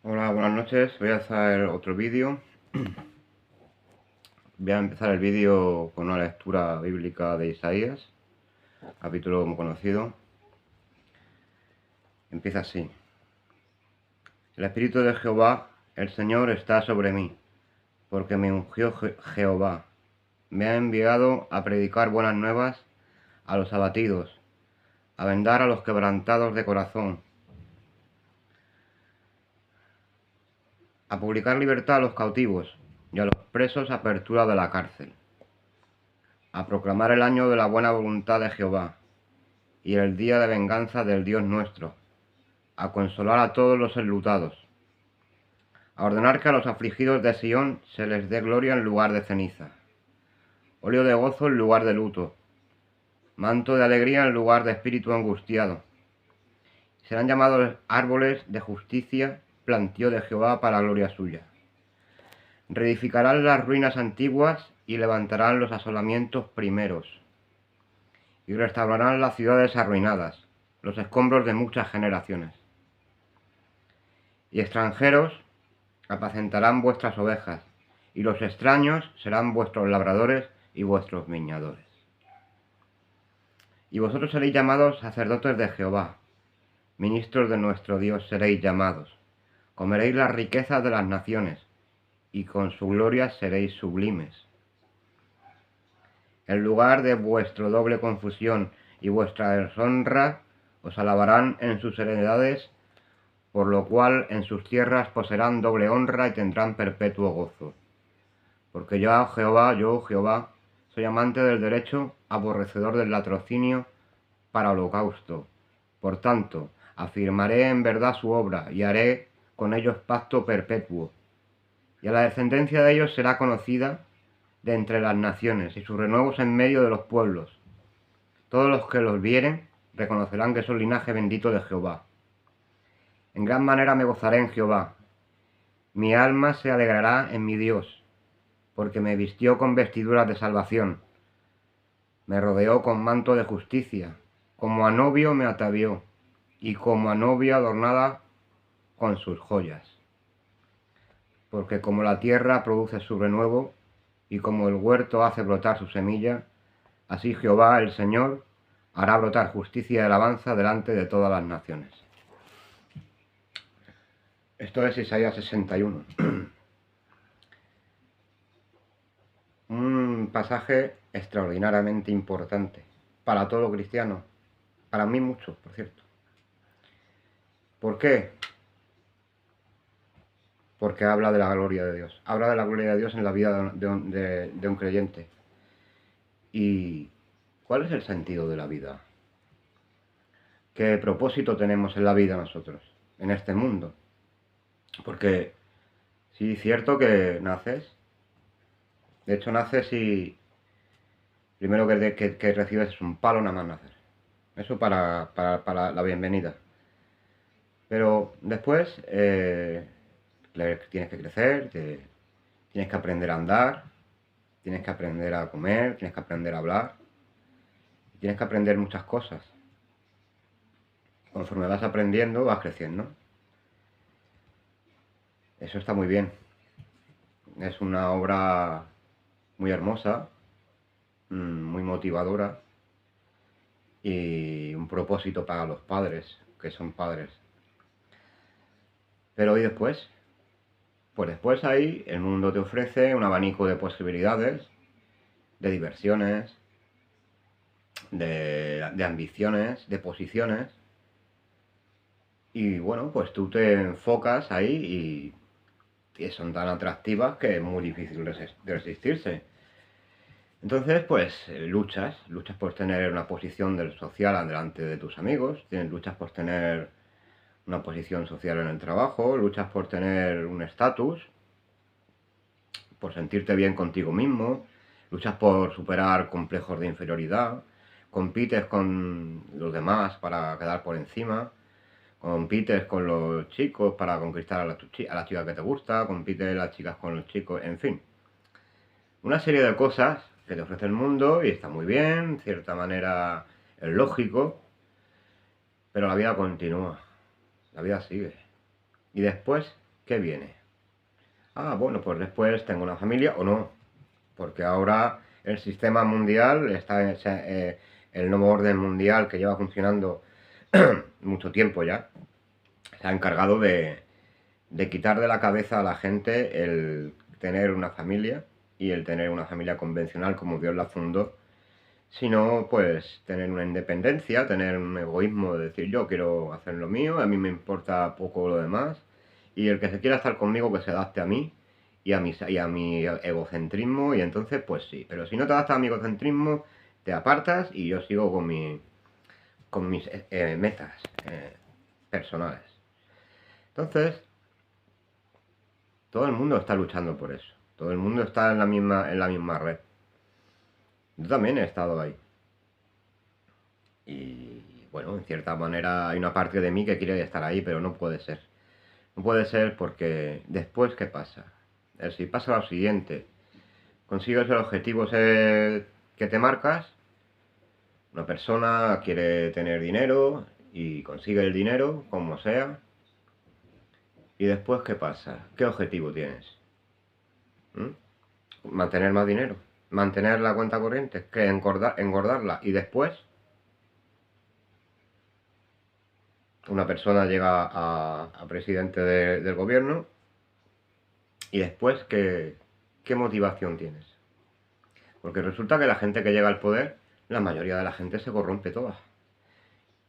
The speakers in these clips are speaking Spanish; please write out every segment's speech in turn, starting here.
Hola, buenas noches. Voy a hacer otro vídeo. Voy a empezar el vídeo con una lectura bíblica de Isaías, capítulo muy conocido. Empieza así. El Espíritu de Jehová, el Señor, está sobre mí, porque me ungió Jehová. Me ha enviado a predicar buenas nuevas a los abatidos, a vendar a los quebrantados de corazón, a publicar libertad a los cautivos y a los presos apertura de la cárcel, a proclamar el año de la buena voluntad de Jehová y el día de venganza del Dios nuestro, a consolar a todos los enlutados, a ordenar que a los afligidos de Sión se les dé gloria en lugar de ceniza, óleo de gozo en lugar de luto, manto de alegría en lugar de espíritu angustiado. Serán llamados árboles de justicia, plantío de Jehová para gloria suya. Reedificarán las ruinas antiguas y levantarán los asolamientos primeros, y restaurarán las ciudades arruinadas, los escombros de muchas generaciones. Y extranjeros apacentarán vuestras ovejas, y los extraños serán vuestros labradores y vuestros viñadores. Y vosotros seréis llamados sacerdotes de Jehová, ministros de nuestro Dios seréis llamados. Comeréis las riquezas de las naciones, y con su gloria seréis sublimes. En lugar de vuestra doble confusión y vuestra deshonra, os alabarán en sus heredades, por lo cual en sus tierras poseerán doble honra y tendrán perpetuo gozo. Porque yo, Jehová, soy amante del derecho, aborrecedor del latrocinio para holocausto. Por tanto, afirmaré en verdad su obra y haré con ellos pacto perpetuo. Y a la descendencia de ellos será conocida de entre las naciones y sus renuevos en medio de los pueblos. Todos los que los vieren reconocerán que son linaje bendito de Jehová. En gran manera me gozaré en Jehová. Mi alma se alegrará en mi Dios, porque me vistió con vestiduras de salvación. Me rodeó con manto de justicia, como a novio me atavió, y como a novia adornada con sus joyas. Porque como la tierra produce su renuevo, y como el huerto hace brotar su semilla, así Jehová el Señor hará brotar justicia y alabanza delante de todas las naciones. Esto es Isaías 61. Un pasaje extraordinariamente importante para todo cristiano, para mí mucho, por cierto. ¿Por qué? Porque habla de la gloria de Dios, habla de la gloria de Dios en la vida de un creyente. ¿Y cuál es el sentido de la vida? ¿Qué propósito tenemos en la vida nosotros, en este mundo? Porque sí es cierto que naces, de hecho naces y primero que recibes es un palo nada más nacer. Eso para la bienvenida. Pero después tienes que crecer, tienes que aprender a andar, tienes que aprender a comer, tienes que aprender a hablar, tienes que aprender muchas cosas. Conforme vas aprendiendo, vas creciendo. Eso está muy bien. Es una obra muy hermosa, muy motivadora y un propósito para los padres, que son padres. Pero ¿y después? Pues después ahí el mundo te ofrece un abanico de posibilidades, de diversiones, de ambiciones, de posiciones. Y bueno, pues tú te enfocas ahí y son tan atractivas que es muy difícil de resistirse. Entonces, pues luchas por tener una posición social delante de tus amigos, luchas por tener una posición social en el trabajo, luchas por tener un estatus, por sentirte bien contigo mismo, luchas por superar complejos de inferioridad, compites con los demás para quedar por encima, compites con los chicos para conquistar a la chica que te gusta, compites las chicas con los chicos, en fin. Una serie de cosas que te ofrece el mundo y está muy bien, de cierta manera es lógico, pero la vida continúa, la vida sigue. Y después, ¿qué viene? Ah, bueno, pues después tengo una familia o no, porque ahora el sistema mundial el nuevo orden mundial que lleva funcionando mucho tiempo ya, se ha encargado de quitar de la cabeza a la gente el tener una familia y el tener una familia convencional como Dios la fundó, sino pues tener una independencia, tener un egoísmo de decir yo quiero hacer lo mío, a mí me importa poco lo demás, y el que se quiera estar conmigo que se adapte a mí y a mi egocentrismo, y entonces pues sí, pero si no te adaptas a mi egocentrismo, te apartas y yo sigo con mis metas personales. Entonces, todo el mundo está luchando por eso, todo el mundo está en la misma red. Yo también he estado ahí. Y bueno, en cierta manera hay una parte de mí que quiere estar ahí, pero no puede ser. No puede ser porque después, ¿qué pasa? Si pasa lo siguiente, consigues el objetivo que te marcas, una persona quiere tener dinero y consigue el dinero, como sea, y después, ¿qué pasa? ¿Qué objetivo tienes? ¿Mm? Mantener más dinero, mantener la cuenta corriente, que engordarla, y después una persona llega a presidente del gobierno y después, ¿qué motivación tienes? Porque resulta que la gente que llega al poder, la mayoría de la gente se corrompe toda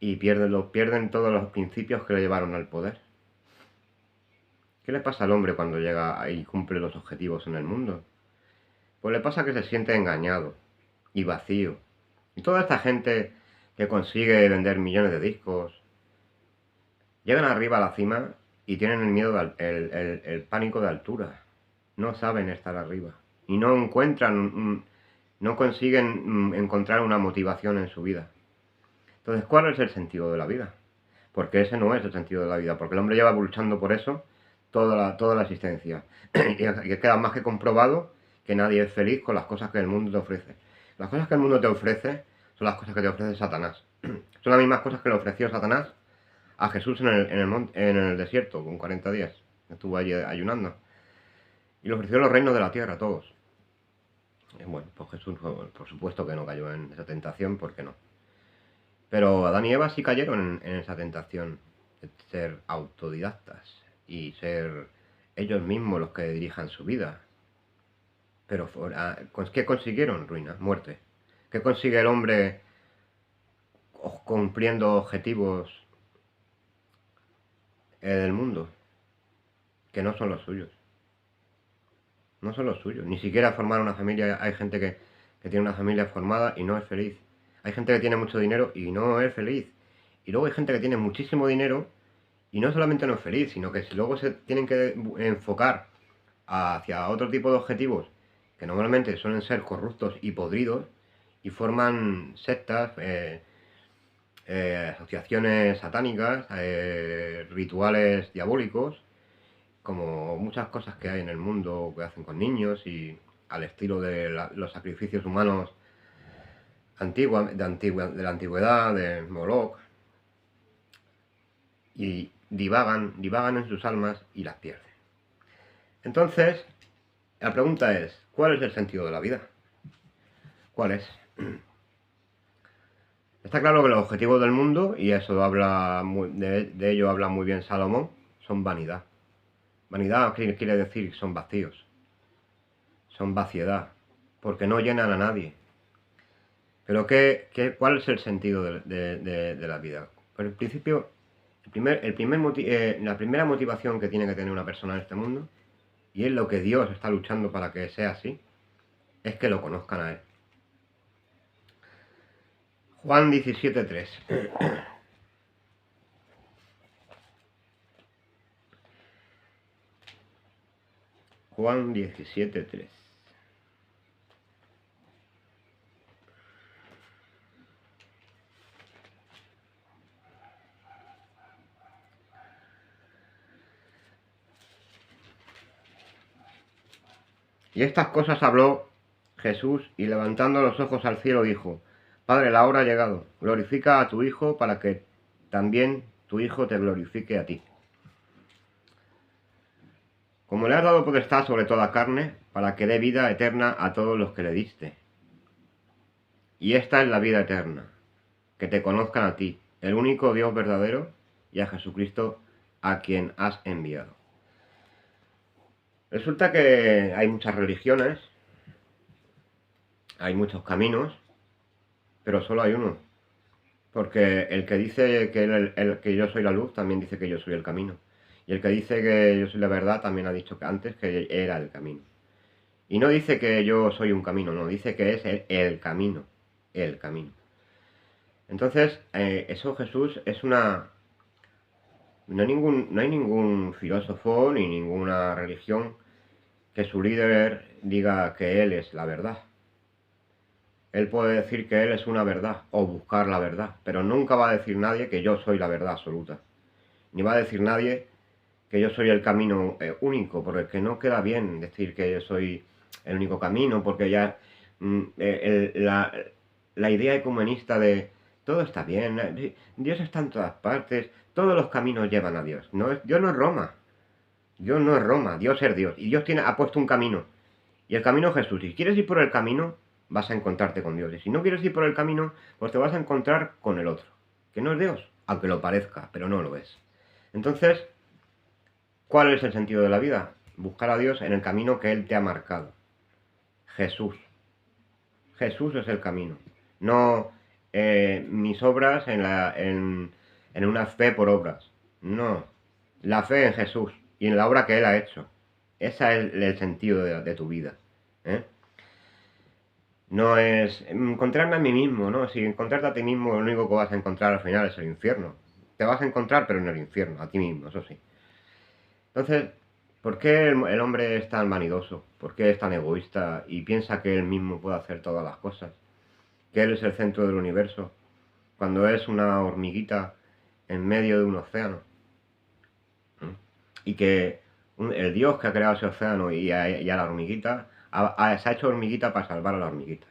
y pierden todos los principios que le llevaron al poder. ¿Qué le pasa al hombre cuando llega y cumple los objetivos en el mundo? Pues le pasa que se siente engañado y vacío. Y toda esta gente que consigue vender millones de discos, llegan arriba a la cima y tienen el miedo, el pánico de altura. No saben estar arriba. Y no no consiguen encontrar una motivación en su vida. Entonces, ¿cuál es el sentido de la vida? Porque ese no es el sentido de la vida. Porque el hombre lleva luchando por eso toda la existencia. Y queda más que comprobado que nadie es feliz con las cosas que el mundo te ofrece. Las cosas que el mundo te ofrece son las cosas que te ofrece Satanás. Son las mismas cosas que le ofreció Satanás a Jesús en el desierto, con 40 días. Estuvo allí ayunando. Y le ofreció los reinos de la tierra a todos. Bueno, pues Jesús, por supuesto que no cayó en esa tentación, ¿por qué no? Pero Adán y Eva sí cayeron en esa tentación de ser autodidactas y ser ellos mismos los que dirijan su vida. Pero ¿qué consiguieron? Ruina, muerte. ¿Qué consigue el hombre cumpliendo objetivos del mundo? Que no son los suyos. No son los suyos. Ni siquiera formar una familia. Hay gente que tiene una familia formada y no es feliz. Hay gente que tiene mucho dinero y no es feliz. Y luego hay gente que tiene muchísimo dinero y no solamente no es feliz, sino que luego se tienen que enfocar hacia otro tipo de objetivos que normalmente suelen ser corruptos y podridos y forman sectas, asociaciones satánicas, rituales diabólicos, como muchas cosas que hay en el mundo que hacen con niños y al estilo de los sacrificios humanos de la antigüedad, de Moloch, y divagan en sus almas y las pierden. Entonces, la pregunta es, ¿cuál es el sentido de la vida? ¿Cuál es? Está claro que los objetivos del mundo, y eso de ello habla muy bien Salomón, son vanidad. Vanidad quiere decir que son vacíos, son vaciedad, porque no llenan a nadie. Pero ¿cuál es el sentido de la vida? Por el principio, la primera motivación que tiene que tener una persona en este mundo, y es lo que Dios está luchando para que sea así, es que lo conozcan a Él. Juan 17:3. Juan 17:3. Y estas cosas habló Jesús, y levantando los ojos al cielo dijo: Padre, la hora ha llegado, glorifica a tu Hijo para que también tu Hijo te glorifique a ti. como le has dado potestad sobre toda carne, para que dé vida eterna a todos los que le diste. Y esta es la vida eterna, que te conozcan a ti, el único Dios verdadero, y a Jesucristo, a quien has enviado. Resulta que hay muchas religiones, hay muchos caminos, pero solo hay uno. Porque el que dice que yo soy la luz, también dice que yo soy el camino. Y el que dice que yo soy la verdad, también ha dicho que antes que era el camino. Y no dice que yo soy un camino, no, dice que es el camino. El camino. Entonces, eso Jesús es una... no hay ningún filósofo ni ninguna religión que su líder diga que él es la verdad. Él puede decir que él es una verdad o buscar la verdad, pero nunca va a decir nadie que yo soy la verdad absoluta. Ni va a decir nadie que yo soy el camino único, porque no queda bien decir que yo soy el único camino, porque ya la idea ecumenista de todo está bien, Dios está en todas partes, todos los caminos llevan a Dios. Dios no es Roma, Dios no es Roma, Dios es Dios, y Dios ha puesto un camino, y el camino es Jesús. Si quieres ir por el camino, vas a encontrarte con Dios, y si no quieres ir por el camino, pues te vas a encontrar con el otro, que no es Dios, aunque lo parezca, pero no lo es. Entonces, ¿cuál es el sentido de la vida? Buscar a Dios en el camino que Él te ha marcado. Jesús. Jesús es el camino. No mis obras en una fe por obras. No. La fe en Jesús y en la obra que Él ha hecho. Ese es el sentido de tu vida. ¿eh? No es encontrarme a mí mismo, ¿no? Si encontrarte a ti mismo, lo único que vas a encontrar al final es el infierno. Te vas a encontrar, pero en el infierno, a ti mismo, eso sí. Entonces, ¿por qué el hombre es tan vanidoso? ¿Por qué es tan egoísta y piensa que él mismo puede hacer todas las cosas? Que él es el centro del universo, cuando es una hormiguita en medio de un océano. Y que el Dios que ha creado ese océano y a la hormiguita, se ha hecho hormiguita para salvar a la hormiguita.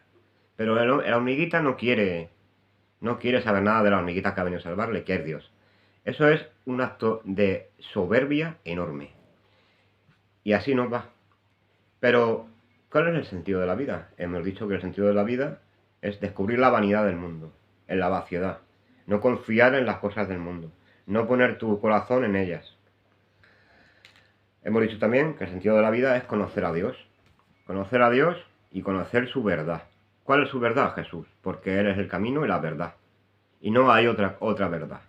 Pero la hormiguita no quiere saber nada de la hormiguita que ha venido a salvarle, que es Dios. Eso es un acto de soberbia enorme. Y así nos va. Pero, ¿cuál es el sentido de la vida? Hemos dicho que el sentido de la vida es descubrir la vanidad del mundo, en la vaciedad. No confiar en las cosas del mundo. No poner tu corazón en ellas. Hemos dicho también que el sentido de la vida es conocer a Dios. Conocer a Dios y conocer su verdad. ¿Cuál es su verdad? Jesús. Porque Él es el camino y la verdad. Y no hay otra verdad.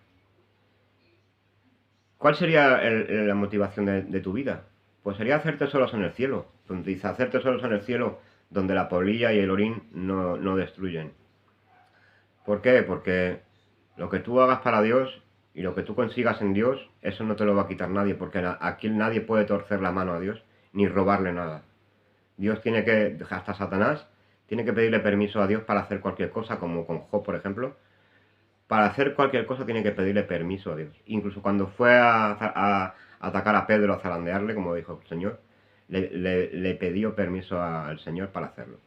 ¿Cuál sería la motivación de tu vida? Pues sería hacer tesoros en el cielo. Donde dice hacer tesoros en el cielo, donde la polilla y el orín no destruyen. ¿Por qué? Porque lo que tú hagas para Dios y lo que tú consigas en Dios, eso no te lo va a quitar nadie, porque aquí nadie puede torcer la mano a Dios, ni robarle nada. Dios tiene que, hasta Satanás, tiene que pedirle permiso a Dios para hacer cualquier cosa, como con Job, por ejemplo. Para hacer cualquier cosa tiene que pedirle permiso a Dios. Incluso cuando fue a atacar a Pedro, a zarandearle, como dijo el Señor, le pidió permiso al Señor para hacerlo.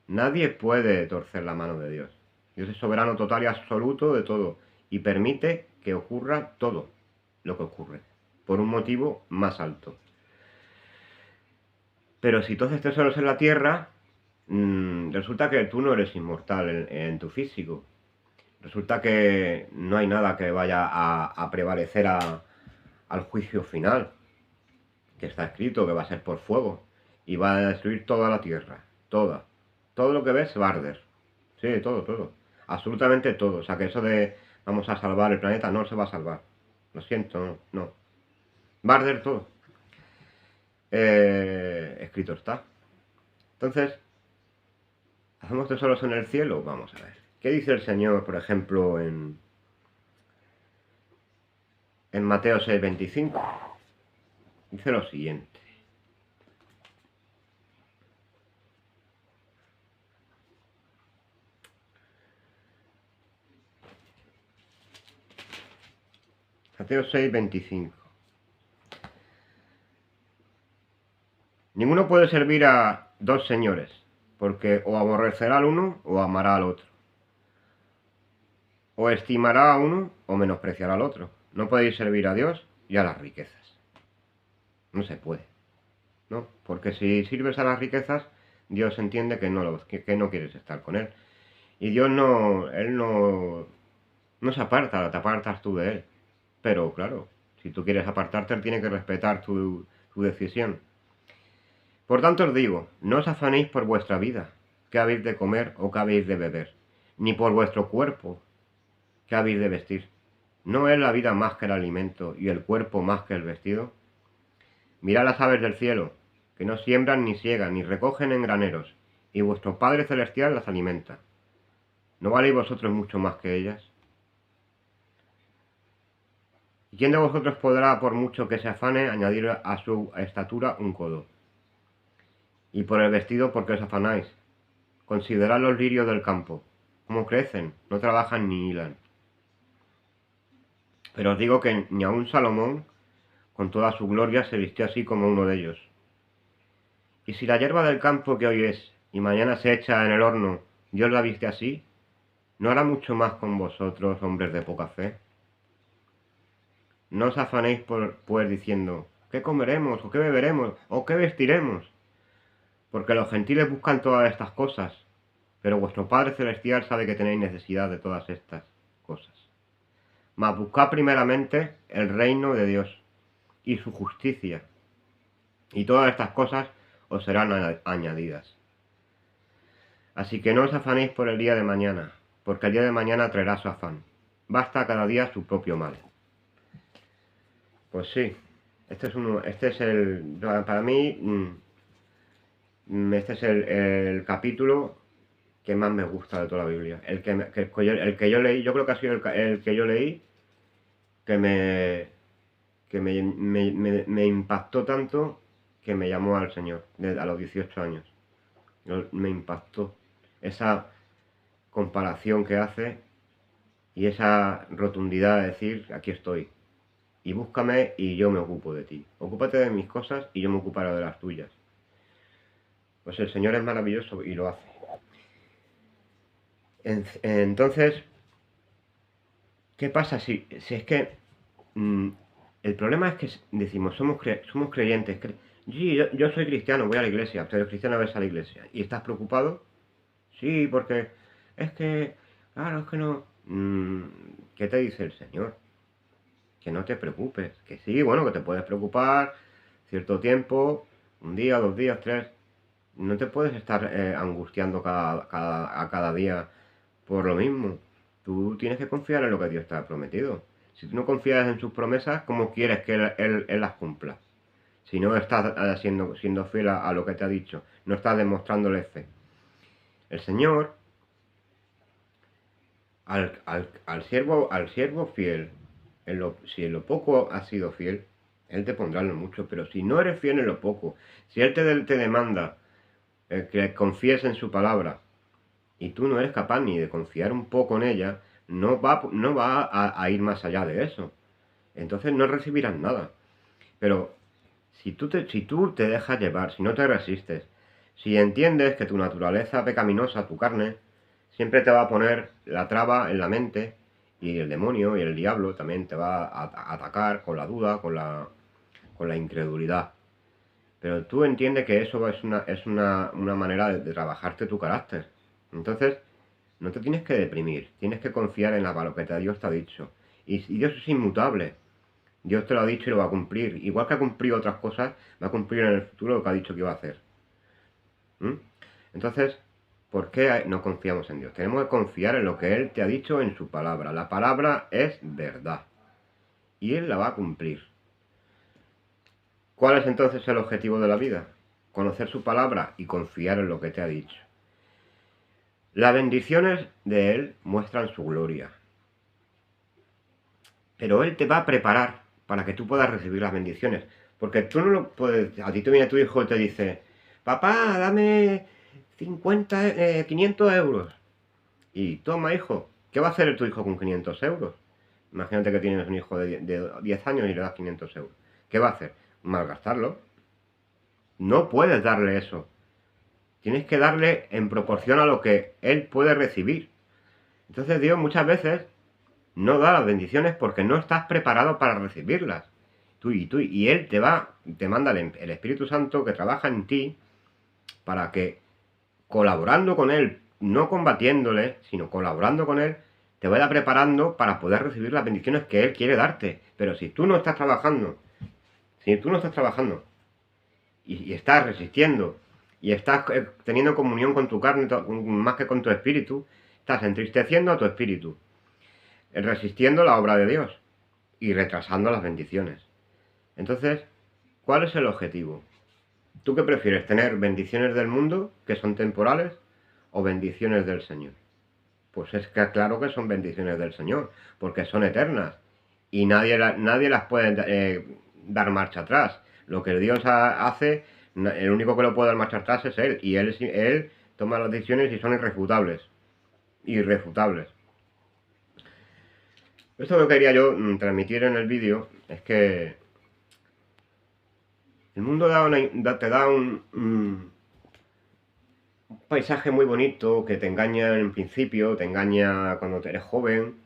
Nadie puede torcer la mano de Dios. Dios es soberano total y absoluto de todo. Y permite que ocurra todo lo que ocurre. Por un motivo más alto. Pero si tú haces tesoros en la tierra, resulta que tú no eres inmortal en tu físico. Resulta que no hay nada que vaya a prevalecer al juicio final, que está escrito que va a ser por fuego y va a destruir toda la tierra, toda. Todo lo que ves va a arder. Sí, todo. Absolutamente todo. O sea que eso de vamos a salvar el planeta no se va a salvar. Lo siento, no. Va a arder todo. Escrito está. Entonces, ¿hacemos tesoros en el cielo? Vamos a ver. ¿Qué dice el Señor, por ejemplo, en Mateo 6:25? Dice lo siguiente. Mateo 6:25. Ninguno puede servir a dos señores, porque o aborrecerá al uno o amará al otro. O estimará a uno o menospreciará al otro. No podéis servir a Dios y a las riquezas. No se puede. ¿no? Porque si sirves a las riquezas, Dios entiende que que no quieres estar con Él. Y Dios Él no se aparta, te apartas tú de Él. Pero claro, si tú quieres apartarte, Él tiene que respetar tu decisión. Por tanto os digo, no os afanéis por vuestra vida, qué habéis de comer o qué habéis de beber, ni por vuestro cuerpo, qué habéis de vestir. ¿No es la vida más que el alimento y el cuerpo más que el vestido? Mirad las aves del cielo, que no siembran ni siegan ni recogen en graneros, y vuestro Padre Celestial las alimenta. ¿No valéis vosotros mucho más que ellas? ¿Y quién de vosotros podrá, por mucho que se afane, añadir a su estatura un codo? Y por el vestido, ¿por qué os afanáis? Considerad los lirios del campo, cómo crecen, no trabajan ni hilan. Pero os digo que ni aun Salomón, con toda su gloria, se vistió así como uno de ellos. Y si la hierba del campo que hoy es, y mañana se echa en el horno, Dios la viste así, ¿no hará mucho más con vosotros, hombres de poca fe? No os afanéis pues diciendo, ¿qué comeremos, o qué beberemos, o qué vestiremos? Porque los gentiles buscan todas estas cosas, pero vuestro Padre Celestial sabe que tenéis necesidad de todas estas cosas. Mas buscad primeramente el reino de Dios y su justicia, y todas estas cosas os serán añadidas. Así que no os afanéis por el día de mañana, porque el día de mañana traerá su afán. Basta cada día su propio mal. Pues sí, para mí, este es el capítulo que más me gusta de toda la Biblia. El que yo leí, yo creo que ha sido el que yo leí que me impactó tanto que me llamó al Señor a los 18 años. Me impactó esa comparación que hace y esa rotundidad de decir, aquí estoy, y búscame y yo me ocupo de ti. Ocúpate de mis cosas y yo me ocuparé de las tuyas. Pues el Señor es maravilloso y lo hace. Entonces, ¿qué pasa si es que el problema es que decimos, somos creyentes, sí, yo soy cristiano, voy a la iglesia, pero cristiano ves a la iglesia, ¿y estás preocupado? Sí, porque es que, claro, es que no... ¿Qué te dice el Señor? Que no te preocupes, que sí, bueno, que te puedes preocupar cierto tiempo, un día, 2 días, 3, no te puedes estar angustiando a cada día por lo mismo. Tú tienes que confiar en lo que Dios te ha prometido. Si tú no confías en sus promesas, ¿cómo quieres que Él las cumpla? Si no estás siendo fiel a lo que te ha dicho, no estás demostrándole fe. El Señor, al siervo fiel, si en lo poco has sido fiel, Él te pondrá en lo mucho. Pero si no eres fiel en lo poco, si Él te demanda que confíes en su palabra, y tú no eres capaz ni de confiar un poco en ella, no va a ir más allá de eso. Entonces no recibirás nada. Pero si tú te dejas llevar, si no te resistes, si entiendes que tu naturaleza pecaminosa, tu carne, siempre te va a poner la traba en la mente, y el demonio y el diablo también te va a atacar con la duda, con la incredulidad. Pero tú entiendes que eso es una manera de trabajarte tu carácter. Entonces, no te tienes que deprimir, tienes que confiar en lo que Dios te ha dicho. Y Dios es inmutable. Dios te lo ha dicho y lo va a cumplir. Igual que ha cumplido otras cosas, va a cumplir en el futuro lo que ha dicho que iba a hacer. Entonces, ¿por qué no confiamos en Dios? Tenemos que confiar en lo que Él te ha dicho en su palabra. La palabra es verdad. Y Él la va a cumplir. ¿Cuál es entonces el objetivo de la vida? Conocer su palabra y confiar en lo que te ha dicho. Las bendiciones de Él muestran su gloria. Pero Él te va a preparar para que tú puedas recibir las bendiciones. Porque tú no lo puedes... A ti te viene tu hijo y te dice, papá, dame 500 euros. Y toma, hijo. ¿Qué va a hacer tu hijo con 500 euros? Imagínate que tienes un hijo de 10 años y le das 500 euros. ¿Qué va a hacer? Malgastarlo. No puedes darle eso. Tienes que darle en proporción a lo que él puede recibir. Entonces Dios muchas veces no da las bendiciones porque no estás preparado para recibirlas. Y Él te manda el Espíritu Santo que trabaja en ti para que, colaborando con Él, no combatiéndole, sino colaborando con Él, te vaya preparando para poder recibir las bendiciones que Él quiere darte. Pero si tú no estás trabajando, y estás resistiendo, y estás teniendo comunión con tu carne más que con tu espíritu, estás entristeciendo a tu espíritu, resistiendo la obra de Dios y retrasando las bendiciones. Entonces, ¿cuál es el objetivo? ¿Tú qué prefieres? ¿Tener bendiciones del mundo, que son temporales, o bendiciones del Señor? Pues es que claro que son bendiciones del Señor, porque son eternas y nadie las puede dar marcha atrás. Lo que Dios hace, el único que lo puede dar marcha atrás es Él, y Él toma las decisiones y son irrefutables. Irrefutables. Esto que quería yo transmitir en el vídeo es que el mundo te da un paisaje muy bonito que te engaña en principio, te engaña cuando eres joven,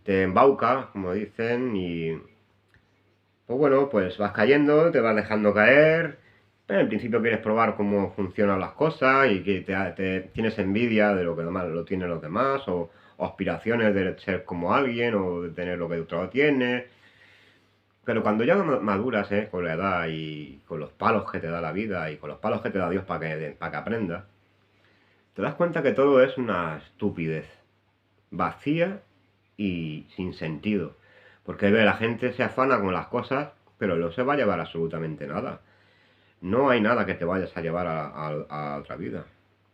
te embauca, como dicen, y pues bueno, pues vas cayendo, te vas dejando caer. En principio quieres probar cómo funcionan las cosas y que tienes envidia de lo que lo tienen los demás, o aspiraciones de ser como alguien, o de tener lo que otro tiene. Pero cuando ya maduras, con la edad y con los palos que te da la vida y con los palos que te da Dios para que aprendas, te das cuenta que todo es una estupidez, vacía y sin sentido. Porque la gente se afana con las cosas, pero no se va a llevar absolutamente nada. No hay nada que te vayas a llevar a otra vida.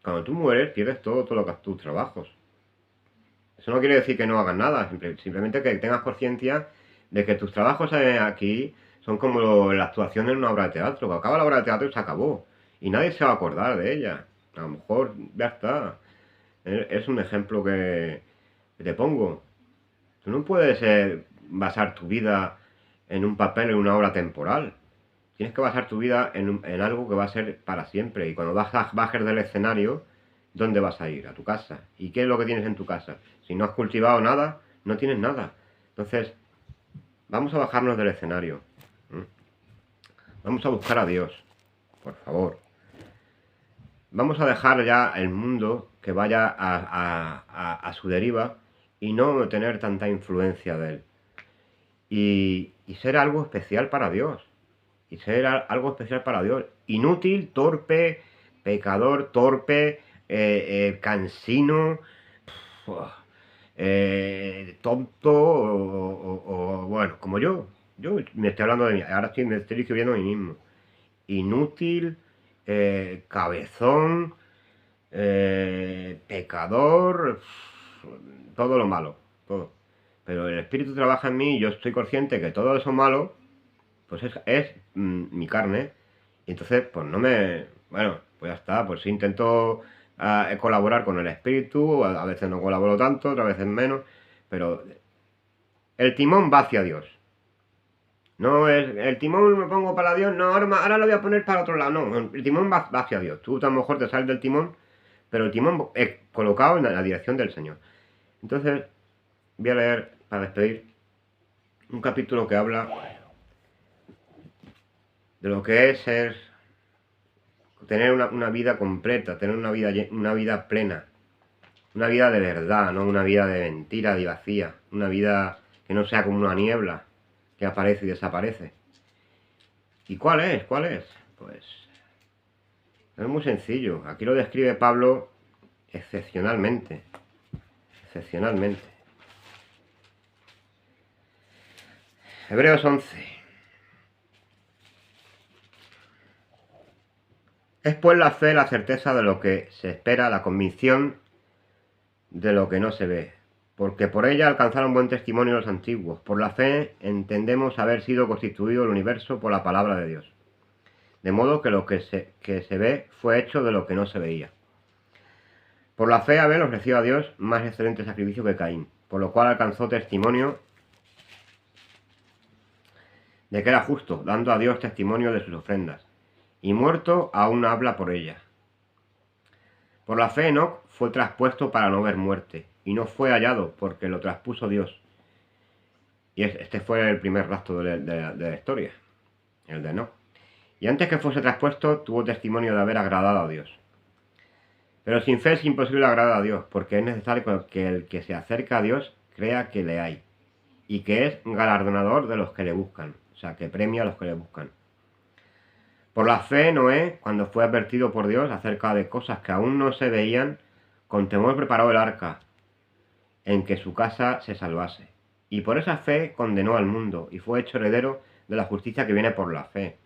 Cuando tú mueres, pierdes todo lo que tus trabajos. Eso no quiere decir que no hagas nada, simplemente que tengas conciencia de que tus trabajos aquí son como la actuación en una obra de teatro. Que acaba la obra de teatro y se acabó. Y nadie se va a acordar de ella. A lo mejor ya está. Es un ejemplo que te pongo. Tú no puedes basar tu vida en un papel, en una obra temporal. Tienes que basar tu vida en algo que va a ser para siempre. Y cuando bajes del escenario, ¿dónde vas a ir? A tu casa. ¿Y qué es lo que tienes en tu casa? Si no has cultivado nada, no tienes nada. Entonces, vamos a bajarnos del escenario. Vamos a buscar a Dios, por favor. Vamos a dejar ya el mundo que vaya a su deriva y no tener tanta influencia de él. Y ser algo especial para Dios. Y ser algo especial para Dios. Inútil, torpe, pecador, torpe, cansino, tonto, o bueno, como yo. Yo me estoy hablando de mí. Ahora me estoy describiendo a mí mismo. Inútil, cabezón, pecador, todo lo malo, todo. Pero el Espíritu trabaja en mí y yo estoy consciente que todo eso malo, pues es mi carne. Y entonces, pues no me... Bueno, pues ya está, pues intento colaborar con el Espíritu, a veces no colaboro tanto, otras veces menos, pero el timón va hacia Dios. No es el timón me pongo para Dios, no, ahora lo voy a poner para otro lado, no, el timón va hacia Dios. Tú a lo mejor te sales del timón, pero el timón es colocado en la dirección del Señor. Entonces, voy a leer, para despedir, un capítulo que habla de lo que es tener una vida completa, tener una vida plena, una vida de verdad, no una vida de mentira y vacía, una vida que no sea como una niebla que aparece y desaparece. ¿Y cuál es? ¿Cuál es? Pues es muy sencillo. Aquí lo describe Pablo excepcionalmente. Excepcionalmente. Hebreos 11. Es pues la fe la certeza de lo que se espera, la convicción de lo que no se ve. Porque por ella alcanzaron buen testimonio los antiguos. Por la fe entendemos haber sido constituido el universo por la palabra de Dios. De modo que lo que se ve fue hecho de lo que no se veía. Por la fe Abel ofreció a Dios más excelente sacrificio que Caín, por lo cual alcanzó testimonio de que era justo, dando a Dios testimonio de sus ofrendas, y muerto aún habla por ellas. Por la fe Enoc fue traspuesto para no ver muerte, y no fue hallado, porque lo traspuso Dios. Y este fue el primer rapto de la historia, el de Enoc. Y antes que fuese traspuesto, tuvo testimonio de haber agradado a Dios. Pero sin fe es imposible agradar a Dios, porque es necesario que el que se acerca a Dios crea que le hay, y que es galardonador de los que le buscan, o sea, que premia a los que le buscan. Por la fe, Noé, cuando fue advertido por Dios acerca de cosas que aún no se veían, con temor preparó el arca, en que su casa se salvase. Y por esa fe condenó al mundo, y fue hecho heredero de la justicia que viene por la fe.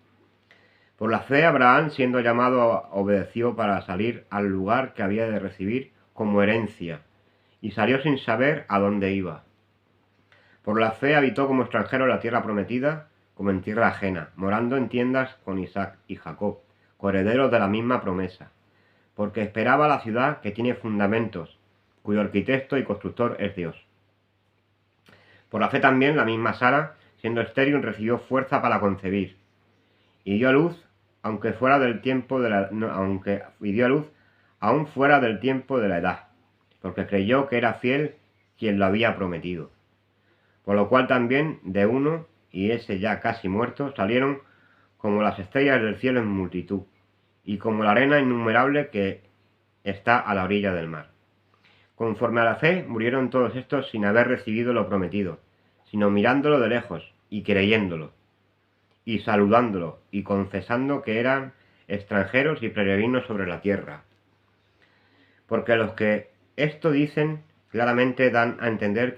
Por la fe, Abraham, siendo llamado, obedeció para salir al lugar que había de recibir como herencia, y salió sin saber a dónde iba. Por la fe habitó como extranjero en la tierra prometida, como en tierra ajena, morando en tiendas con Isaac y Jacob, coherederos de la misma promesa, porque esperaba la ciudad que tiene fundamentos, cuyo arquitecto y constructor es Dios. Por la fe también la misma Sara, siendo estéril, recibió fuerza para concebir, y dio a luz, aunque fuera del tiempo de la, no, aunque y dio a luz, aún fuera del tiempo de la edad, porque creyó que era fiel quien lo había prometido. Por lo cual también de uno, y ese ya casi muerto, salieron como las estrellas del cielo en multitud, y como la arena innumerable que está a la orilla del mar. Conforme a la fe, murieron todos estos sin haber recibido lo prometido, sino mirándolo de lejos, y creyéndolo, y saludándolo, y confesando que eran extranjeros y peregrinos sobre la tierra. Porque los que esto dicen claramente dan a entender